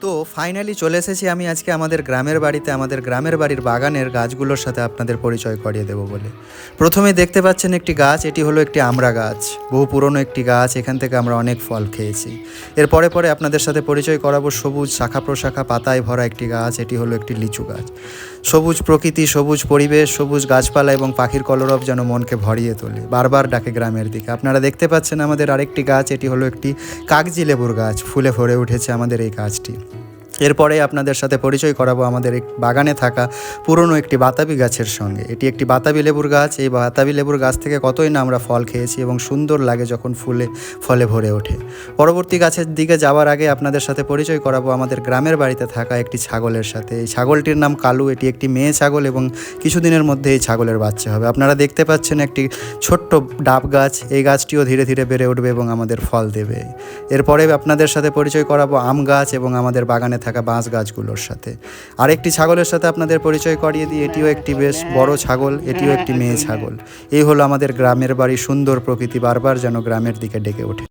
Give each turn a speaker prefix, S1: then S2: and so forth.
S1: তো ফাইনালি চলে এসেছি আমি আজকে আমাদের গ্রামের বাড়িতে, আমাদের গ্রামের বাড়ির বাগানের গাছগুলোর সাথে আপনাদের পরিচয় করিয়ে দেবো বলে। প্রথমেই দেখতে পাচ্ছেন একটি গাছ, এটি হলো একটি আমড়া গাছ। বহু পুরনো একটি গাছ, এখান থেকে আমরা অনেক ফল খেয়েছি। এর পরে পরে আপনাদের সাথে পরিচয় করাবো সবুজ শাখা প্রশাখা পাতায় ভরা একটি গাছ, এটি হলো একটি লিচু গাছ। সবুজ প্রকৃতি, সবুজ পরিবেশ, সবুজ গাছপালা এবং পাখির কলরব যেন মনকে ভরিয়ে তোলে, বারবার ডাকে গ্রামের দিকে। আপনারা দেখতে পাচ্ছেন আমাদের আরেকটি গাছ, এটি হলো একটি কাগজি লেবুর গাছ। ফুলে ভরে উঠেছে আমাদের এই গাছটি। এরপরে আপনাদের সাথে পরিচয় করাবো আমাদের এক বাগানে থাকা পুরনো একটি বাতাবি গাছের সঙ্গে। এটি একটি বাতাবি লেবুর গাছ। এই বাতাবি লেবুর গাছ থেকে কতই না আমরা ফল খেয়েছি এবং সুন্দর লাগে যখন ফলে ভরে ওঠে। পরবর্তী গাছের দিকে যাওয়ার আগে আপনাদের সাথে পরিচয় করাবো আমাদের গ্রামের বাড়িতে থাকা একটি ছাগলের সাথে। এই ছাগলটির নাম কালু। এটি একটি মেয়ে ছাগল এবং কিছুদিনের মধ্যে এই ছাগলের বাচ্চা হবে। আপনারা দেখতে পাচ্ছেন একটি ছোট্ট ডাব গাছ। এই গাছটিও ধীরে ধীরে বেড়ে উঠবে এবং আমাদের ফল দেবে। এরপরে আপনাদের সাথে পরিচয় করাবো আম গাছ এবং আমাদের বাগানে থাকা বাঁশ গাছগুলোর সাথে। আরেকটি ছাগলের সাথে আপনাদের পরিচয় করিয়ে দিই। এটিও একটি বেশ বড় ছাগল, এটিও একটি মেয়ে ছাগল। এই হলো আমাদের গ্রামের বাড়ি, সুন্দর প্রকৃতি বারবার যেন গ্রামের দিকে ডেকে ওঠে।